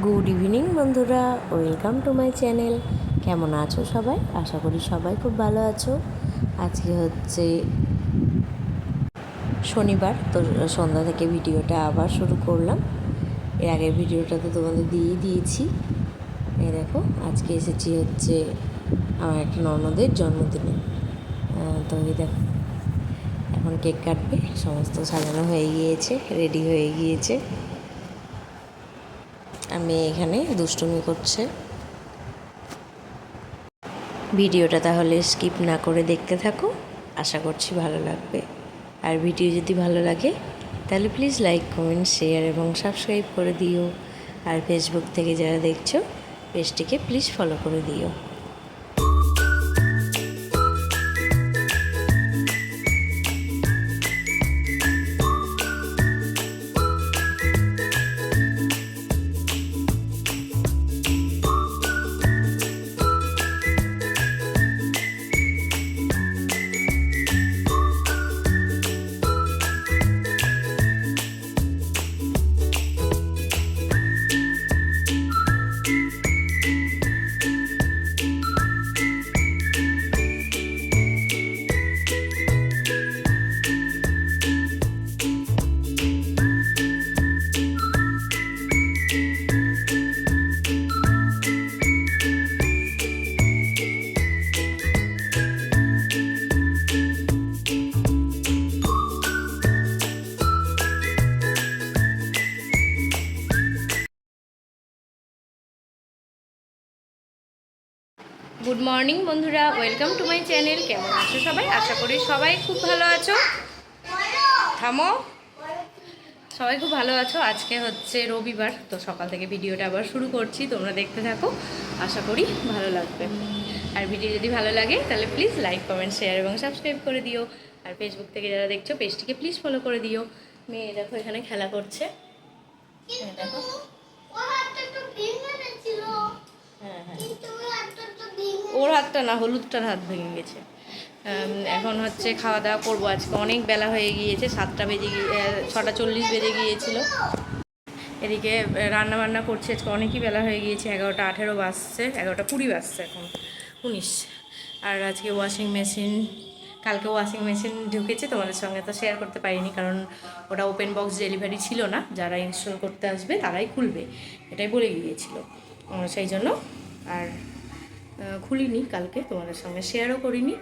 Good evening বন্ধুরা, welcome to my channel. কেমন আছো সবাই? আশা করি সবাই খুব ভালো আছো। আজকে হচ্ছে শনিবার, তো সন্ধ্যা থেকে ভিডিওটা আবার শুরু করলাম। এর আগের ভিডিওটা তো তোমাদের দিয়েছি। এই দেখো, আজকে এসেছি হচ্ছে আমার একটা ননদের জন্মদিনে। তো এই দেখো, এখন কেক কাটবে, সমস্ত সাজানো হয়ে গিয়েছে, রেডি হয়ে গিয়েছে। আর মেয়ে এখানে দুষ্টুমি করছে। ভিডিওটা তাহলে স্কিপ না করে দেখতে থাকো, আশা করছি ভালো লাগবে। আর ভিডিও যদি ভালো লাগে তাহলে প্লিজ লাইক, কমেন্ট, শেয়ার এবং সাবস্ক্রাইব করে দিও। আর ফেসবুক থেকে যারা দেখছো পেজটিকে প্লিজ ফলো করে দিও। গুড মর্নিং বন্ধুরা, ওয়েলকাম টু মাই চ্যানেল। কেমন আছো সবাই? আশা করি সবাই খুব ভালো আছো। থামো, সবাই খুব ভালো আছো। আজকে হচ্ছে রবিবার, তো সকাল থেকে ভিডিওটা আবার শুরু করছি, তোমরা দেখতে থাকো, আশা করি ভালো লাগবে। আর ভিডিও যদি ভালো লাগে তাহলে প্লিজ লাইক, কমেন্ট, শেয়ার এবং সাবস্ক্রাইব করে দিও। আর ফেসবুক থেকে যারা দেখছো পেজটিকে প্লিজ ফলো করে দিও। মেয়ে দেখো এখানে খেলা করছে, দেখো। ওর হাতটা না, হলুদটার হাত ভেঙে গেছে। এখন হচ্ছে খাওয়া দাওয়া করবো। আজকে অনেক বেলা হয়ে গিয়েছে, 6:40 বেজে গিয়েছিল। এদিকে রান্না বান্না করছে, আজকে অনেকই বেলা হয়ে গিয়েছে, 11:18 বাজছে, 11:20 বাজছে, এখন 19। আর আজকে কালকে ওয়াশিং মেশিন ঢুকেছে, তোমাদের সঙ্গে তো শেয়ার করতে পারিনি, কারণ ওটা ওপেন বক্স ডেলিভারি ছিল না, যারা ইনস্টল করতে আসবে তারাই খুলবে, এটাই বলে গিয়েছিল। সেই জন্য আর খুলিনি, কালকে তোমাদের সঙ্গে শেয়ারও করিনি।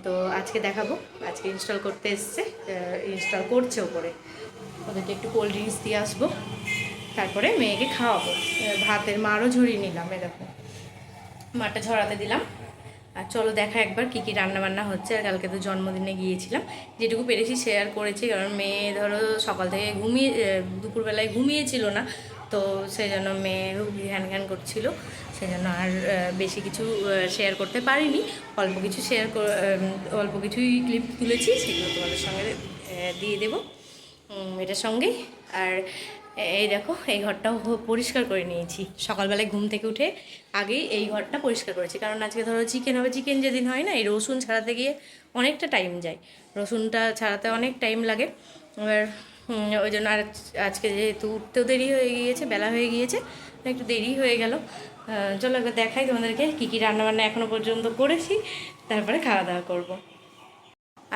তো আজকে দেখাবো, আজকে ইনস্টল করতে এসছে, ইনস্টল করছে ওপরে। ওদেরকে একটু কোল্ড ড্রিঙ্কস দিয়ে আসবো, তারপরে মেয়েকে খাওয়াবো। ভাতের মারও ঝরিয়ে নিলাম, দেখো মাটা ঝরাতে দিলাম। আর চলো দেখা একবার কী কী রান্নাবান্না হচ্ছে। আর কালকে তো জন্মদিনে গিয়েছিলাম, যেটুকু পেরেছি শেয়ার করেছি, কারণ মেয়ে ধরো সকাল থেকে দুপুরবেলায় ঘুমিয়েছিল না, তো সেই জন্য মেয়ে ঘ্যান করছিল, সেই জন্য আর বেশি কিছু শেয়ার করতে পারিনি। অল্প কিছুই ক্লিপ তুলেছি, সেগুলো তোমাদের সঙ্গে দিয়ে দেবো এটার সঙ্গেই। আর এই দেখো, এই ঘরটাও পরিষ্কার করে নিয়েছি সকালবেলায় ঘুম থেকে উঠে, আগেই এই ঘরটা পরিষ্কার করেছি, কারণ আজকে ধরো চিকেন হবে। চিকেন যেদিন হয় না, এই রসুন ছাড়াতে গিয়ে অনেকটা টাইম যায়, রসুনটা ছাড়াতে অনেক টাইম লাগে। এবার ওই জন্য আর আজকে যেহেতু উঠতেও দেরি হয়ে গিয়েছে, বেলা হয়ে গিয়েছে, একটু দেরি হয়ে গেল। চলো একবার দেখাই তোমাদেরকে কী কী রান্নাবান্না এখনও পর্যন্ত করেছি, তারপরে খাওয়া দাওয়া করবো।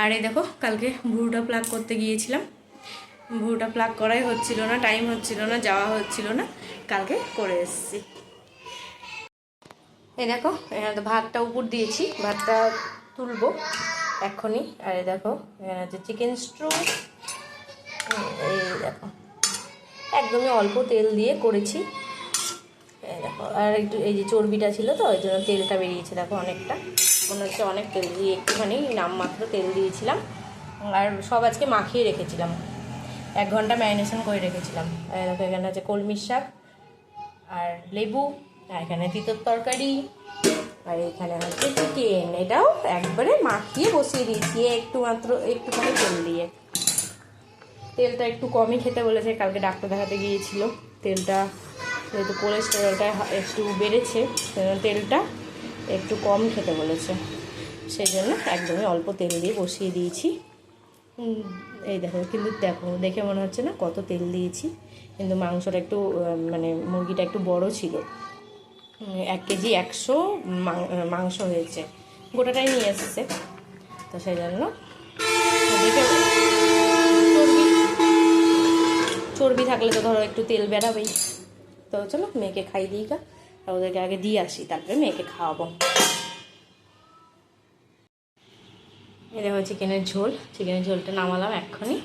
আর এই দেখো, কালকে ভুরুটা প্লাগ করতে গিয়েছিলাম, ভুরুটা প্লাগ করাই হচ্ছিল না, টাইম হচ্ছিল না, যাওয়া হচ্ছিল না, কালকে করে এসেছি। এই দেখো, এখানে তো ভাতটা উপর দিয়েছি, ভাতটা তুলবো এখনই। আর এই দেখো, এখানে হচ্ছে চিকেন স্ট্রু। এই দেখো, একদমই অল্প তেল দিয়ে করেছি। এই দেখো, আর একটু এই যে চর্বিটা ছিল তো, ওই জন্য তেলটা বেরিয়েছে, দেখো অনেকটা, মনে হচ্ছে অনেক তেল দিয়ে, একটুখানি নামমাত্র তেল দিয়েছিলাম। আর সব আজকে মাখিয়ে রেখেছিলাম, 1 ঘন্টা ম্যারিনেশন করে রেখেছিলাম। দেখো, এখানে আছে কলমির শাক আর লেবু, আর এখানে তিতর তরকারি, আর এখানে হচ্ছে চিকেন। এটাও একবারে মাখিয়ে বসিয়ে দিয়েছি, একটুখানি তেল দিয়ে। তেলটা একটু কমই খেতে বলেছে, কালকে ডাক্তার দেখাতে গিয়েছিল। তেলটা যেহেতু কোলেস্টেরলটা একটু বেড়েছে, তেলটা একটু কম খেতে বলেছে, সেই জন্য একদমই অল্প তেল দিয়ে বসিয়ে দিয়েছি। এই দেখো, কিন্তু দেখো দেখে মনে হচ্ছে না কত তেল দিয়েছি, কিন্তু মাংসটা একটু মানে মুরগিটা একটু বড় ছিল। 1 কেজি 100 মাংস হয়েছে, গোটাটাই নিয়ে এসছে, তো সেই জন্য দেখে চর্বি থাকলে তো ধরো একটু তেল বেরাবেই। তো চলো মেয়েকে খাই দিই গা, আর ওদেরকে আগে দিয়ে আসি, তারপরে মেয়েকে খাওয়াবো। এই দেখো চিকেনের ঝোলটা নামালাম এক্ষুনি।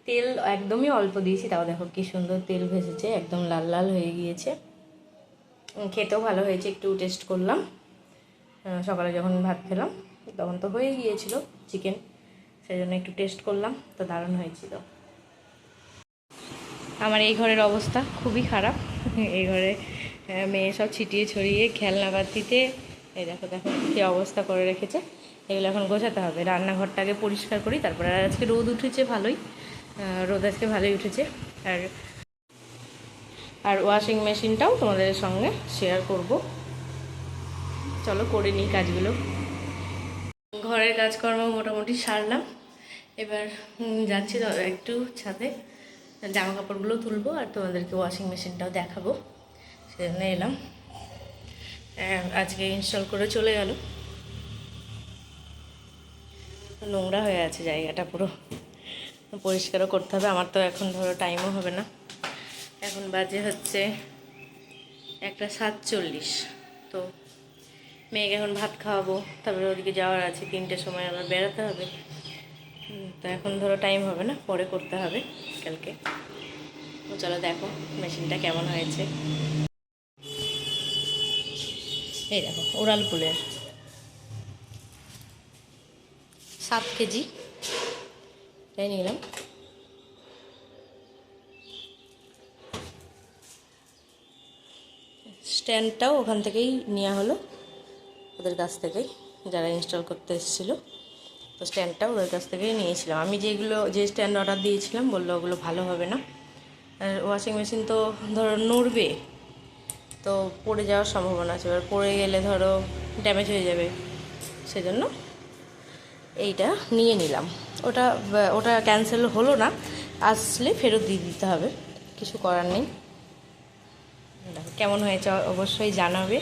তেল একদমই অল্প দিয়েছি, তাও দেখো কি সুন্দর তেল ভেসেছে, একদম লাল লাল হয়ে গিয়েছে। খেতেও ভালো হয়েছে, একটু টেস্ট করলাম। সকালে যখন ভাত খেলাম তখন তো হয়ে গিয়েছিল চিকেন, সেই জন্য একটু টেস্ট করলাম, তো দারুণ হয়েছিল। আমার এই ঘরের অবস্থা খুবই খারাপ। এই ঘরে মেয়ে সব ছিটিয়ে ছড়িয়ে খেলনা বাতিতে এই দেখো কী অবস্থা করে রেখেছে। এগুলো এখন গোছাতে হবে। রান্নাঘরটাকে পরিষ্কার করি, তারপরে আর আজকে রোদ উঠেছে ভালোই, রোদ আজকে ভালোই উঠেছে। আর ওয়াশিং মেশিনটাও তোমাদের সঙ্গে শেয়ার করব। চলো করে নিই কাজগুলো। ঘরের কাজকর্ম মোটামুটি সারলাম, এবার যাচ্ছি একটু ছাদে, জামা কাপড়গুলো তুলবো আর তোমাদেরকে ওয়াশিং মেশিনটাও দেখাবো, সেজন্য এলাম। আজকে ইনস্টল করে চলে গেল, নোংরা হয়ে আছে জায়গাটা, পুরো পরিষ্কারও করতে হবে। আমার তো এখন ধরো টাইমও হবে না, এখন বাজে হচ্ছে 1:47, তো মেয়েকে এখন ভাত খাওয়াবো, তারপরে ওদিকে যাওয়ার আছে, 3টের সময় আবার বেড়াতে হবে। তো এখন ধরো টাইম হবে না, পরে করতে হবে কালকে। তো চলো দেখো মেশিনটা কেমন হয়েছে। এই দেখো উড়ালপুলের 7 কেজি তাই নিলাম। স্ট্যান্ডটাও ওখান থেকেই নেওয়া হলো, ওদের কাছ থেকেই, যারা ইনস্টল করতে এসেছিলো। তো স্ট্যান্ডটাও ওদের কাছ থেকেই নিয়েছিলাম। আমি যে স্ট্যান্ড অর্ডার দিয়েছিলাম বললো ওগুলো ভালো হবে না, আর ওয়াশিং মেশিন তো ধরো নড়বে, তো পড়ে যাওয়ার সম্ভাবনা আছে, এবার পড়ে গেলে ধরো ড্যামেজ হয়ে যাবে, সেজন্য এইটা নিয়ে নিলাম। ওটা ক্যান্সেল হলো না, আসলে ফেরত দিয়ে দিতে হবে, কিছু করার নেই। দেখো কেমন হয়েছে অবশ্যই জানাবে।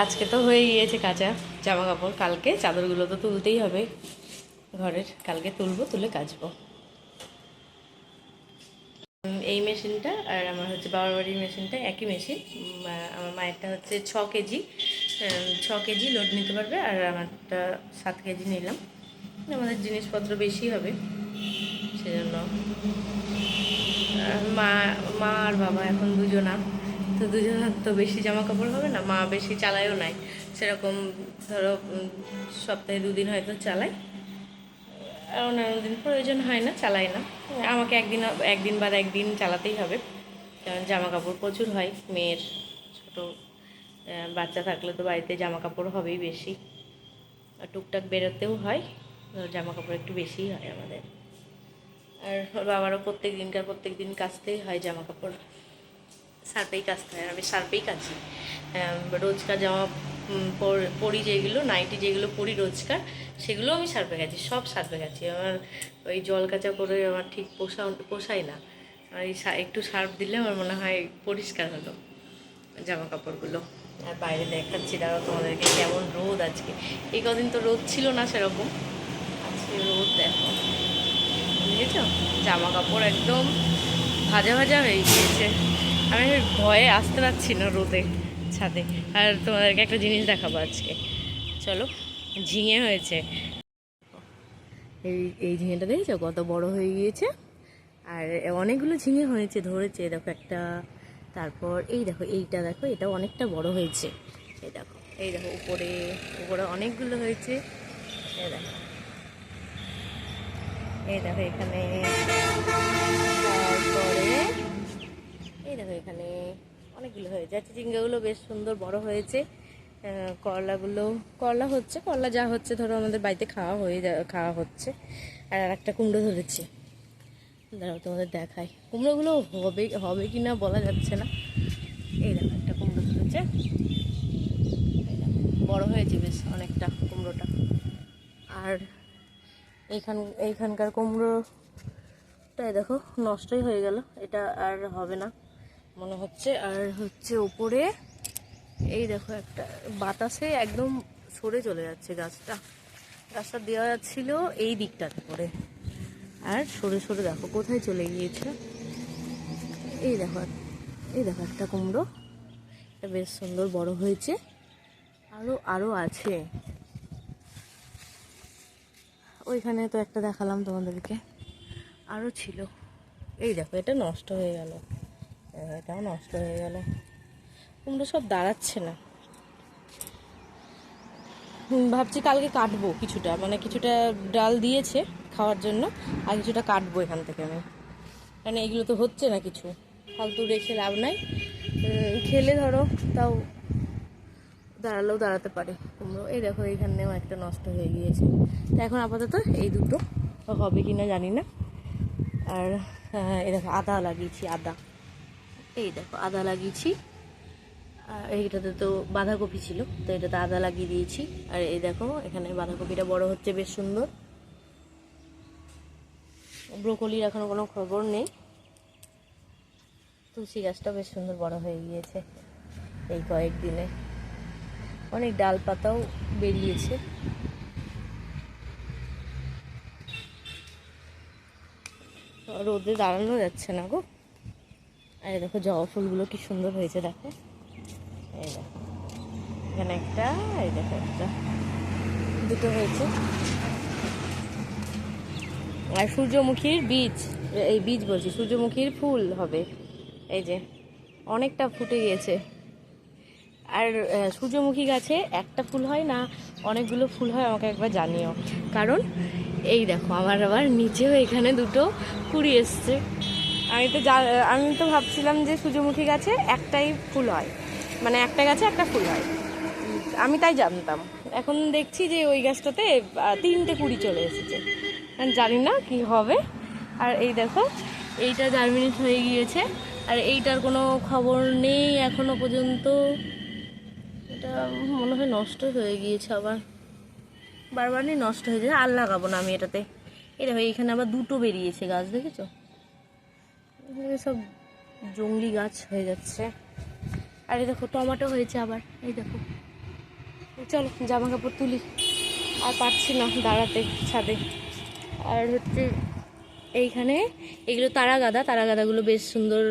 আজকে তো হয়ে গিয়েছে কাঁচা জামা কাপড়, কালকে চাদরগুলো তো তুলতেই হবে ঘরের, কালকে তুলে কাচবো। এই মেশিনটা আর আমার হচ্ছে বাবার বাড়ির মেশিনটা একই মেশিন। আমার মায়েরটা হচ্ছে 6 কেজি, 6 কেজি লোড নিতে পারবে, আর আমারটা 7 কেজি নিলাম। আমাদের জিনিসপত্র বেশি হবে, সেজন্য মা আর বাবা এখন দুজনা, তো দুজনার তো বেশি জামা কাপড় হবে না, মা বেশি চালায়ও নাই সেরকম, ধরো সপ্তাহে 2 দিন হয়তো চালায়, আর অন্যান্য দিন প্রয়োজন হয় না, চালাই না। আমাকে একদিন বাদ একদিন চালাতেই হবে, কারণ জামা কাপড় প্রচুর হয়। মেয়ের ছোটো বাচ্চা থাকলে তো বাড়িতে জামা কাপড় হবেই বেশি, আর টুকটাক বেরোতেও হয়, জামা কাপড় একটু বেশিই হয় আমাদের। আর বাবারও প্রত্যেক দিন কাচতেই হয় জামা কাপড়, সার্ফেই কাচতে হয়, আমি সার্ফেই কাচি। রোজকার জামা পরি যেগুলো, নাইটি যেগুলো পরি রোজকার, সেগুলো আমি সার্ফে কাচি, সব সার্ফে কাচি। আমার ওই জল কাচা করে আমার ঠিক পোষায় না, আর একটু সার্ফ দিলে আমার মনে হয় পরিষ্কার হলো জামা কাপড়গুলো। আর বাইরে দেখাচ্ছি দাঁড়াও তোমাদেরকে কেমন রোদ আজকে, এই কদিন তো রোদ ছিল না সেরকম, আজকে রোদ দেখো, বুঝেছ? জামা কাপড় একদম ভাজা ভাজা হয়ে গিয়েছে, আমি ভয়ে আসতে পারছি না রোদে ছাদে। আর তোমাদেরকে একটা জিনিস দেখাবো আজকে, চলো। ঝিঙে হয়েছে, এই ঝিঙেটা দেখেছো কত বড় হয়ে গিয়েছে, আর অনেকগুলো ঝিঙে হয়েছে, ধরেছে দেখো একটা, তারপর এই দেখো এইটা দেখো, এটা অনেকটা বড় হয়েছে, এই দেখো উপরে অনেকগুলো হয়েছে, এই দেখো এখানে, তারপরে এই দেখো এখানে অনেকগুলো হয়েছে। আচ্ছা ঝিঙ্গাগুলো বেশ সুন্দর বড় হয়েছে। করলা হচ্ছে, করলা যা হচ্ছে ধরো আমাদের বাড়িতে খাওয়া হচ্ছে। আর একটা কুমড়ো ধরেছে, দাঁড়াও তোমাদের দেখাই, কুমড়োগুলো হবে কি না বলা যাচ্ছে না। এই দেখো একটা কুমড়ো ধরেছে, বড় হয়েছে বেশ অনেকটা কুমড়োটা, আর এইখানকার কুমড়োটাই দেখো নষ্টই হয়ে গেল, এটা আর হবে না মনে হচ্ছে। আর হচ্ছে ওপরে এই দেখো একটা বাতাসে একদম সরে চলে যাচ্ছে গাছটা দেওয়া ছিল এই দিকটাতে করে, আর সরে সরে দেখো কোথায় চলে গিয়েছে। এই দেখো একটা কুমড়ো, এটা বেশ সুন্দর বড় হয়েছে, আরও আছে। ওইখানে তো একটা দেখালাম তোমাদেরকে, আরও ছিল। এই দেখো এটা নষ্ট হয়ে গেল, এটাও নষ্ট হয়ে গেল। কুমড়ো সব দাঁড়াচ্ছে না। ভাবছি কালকে কাটবো কিছুটা, মানে কিছুটা ডাল দিয়েছে খাওয়ার জন্য, আর কিছুটা কাটবো এখান থেকে আমি, কারণ এগুলো তো হচ্ছে না কিছু, ফালতু রেখে লাভ নাই। খেলে ধরো তাও দাঁড়ালেও দাঁড়াতে পারে কুমড়ো। এই দেখো এইখানেও একটা নষ্ট হয়ে গিয়েছে। তো এখন আপাতত এই দুটো হবে কি না জানি না। আর এই দেখো আদা লাগিয়েছি, এই দেখো আদা লাগিয়েছি। আর এইটাতে তো বাঁধাকপি ছিল, তো এটাতে আদা লাগিয়ে দিয়েছি। আর এই দেখো এখানে বাঁধাকপিটা বড় হচ্ছে বেশ সুন্দর। ব্রোকলির এখনো কোনো খবর নেই। তুলসী গাছটা বেশ সুন্দর বড় হয়ে গিয়েছে এই কয়েকদিনে, অনেক ডালপাতাও বেরিয়েছে। রোদে দাঁড়ানো যাচ্ছে না গো। আর দেখো জবা ফুলগুলো কি সুন্দর হয়েছে দেখো, এই দেখো এখানে একটা, এই দেখো একটা, দুটো হয়েছে। আর সূর্যমুখীর বীজ, এই বীজ বলছি, সূর্যমুখীর ফুল হবে, এই যে অনেকটা ফুটে গিয়েছে। আর সূর্যমুখী গাছে একটা ফুল হয় না অনেকগুলো ফুল হয়, আমাকে একবার জানিও। কারণ এই দেখো আমার আবার নিচেও এখানে দুটো কুড়ি এসছে। আমি তো ভাবছিলাম যে সূর্যমুখী গাছে একটাই ফুল হয়, মানে একটা গাছে একটা ফুল হয়, আমি তাই জানতাম। এখন দেখছি যে ওই গাছটাতে 3টে কুড়ি চলে এসেছে, জানি না কি হবে। আর এই দেখো এইটা জার্মিনেট হয়ে গিয়েছে, আর এইটার কোনো খবর নেই এখনো পর্যন্ত। এটা মনে হয় নষ্ট হয়ে গিয়েছে, আবার বারবারই নষ্ট হয়ে যায়। আর লাগাবো না আমি এটাতে। এই দেখো এইখানে আবার দুটো বেরিয়েছে গাছ, দেখেছো? সব জঙ্গলি গাছ হয়ে যাচ্ছে। আর এই দেখো টমেটো হয়েছে আবার, এই দেখো। চলো জামা কাপড় তুলি, আর পারছি না দাঁড়াতে ছাদে। আর হচ্ছে এইখানে এগুলো তারা গাদাগুলো বেশ সুন্দর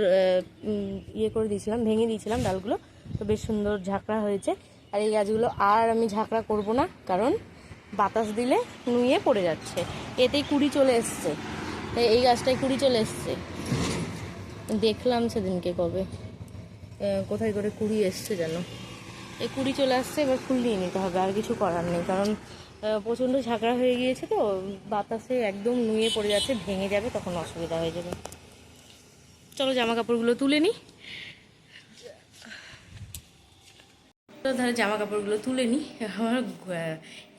ইয়ে করে দিয়েছিলাম, ভেঙে দিয়েছিলাম ডালগুলো, তো বেশ সুন্দর ঝাঁকড়া হয়েছে। আর এই গাছগুলো আর আমি ঝাঁকড়া করব না, কারণ বাতাস দিলে নুয়ে পড়ে যাচ্ছে। এতেই কুড়ি চলে এসছে, তাই এই গাছটায় কুড়ি চলে এসছে। দেখলাম সেদিনকে কবে কোথায় করে কুড়ি এসছে যেন, এই কুড়ি চলে আসছে। এবার ফুল নিয়ে নিতে হবে, আর কিছু করার নেই, কারণ প্রচণ্ড ঝাঁকড়া হয়ে গিয়েছে, তো বাতাসে একদম নুয়ে পড়ে যাচ্ছে, ভেঙে যাবে, তখন অসুবিধা হয়ে যাবে। চলো জামা কাপড়গুলো তুলে নিই। তাহলে জামা কাপড়গুলো তুলে নিই। আমার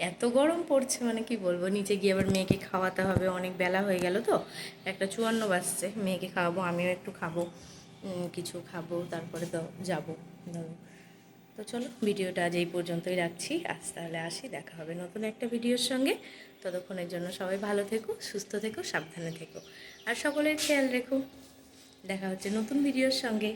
এত গরম পড়ছে, মানে কি বলবো। নিচে গিয়ে আবার মেয়েকে খাওয়াতে হবে, অনেক বেলা হয়ে গেল তো, 1:54 বাজছে। মেয়েকে খাওয়াবো, আমিও একটু খাবো, কিছু খাবো, তারপরে তো যাবো ধরো। তো চলো ভিডিওটা আজ এই পর্যন্তই রাখছি। আজ তাহলে আসি, দেখা হবে নতুন একটা ভিডিওর সঙ্গে। ততক্ষণের জন্য সবাই ভালো থেকো, সুস্থ থেকো, সাবধানে থেকো, আর সকলের খেয়াল রেখো। দেখা হচ্ছে নতুন ভিডিওর সঙ্গে।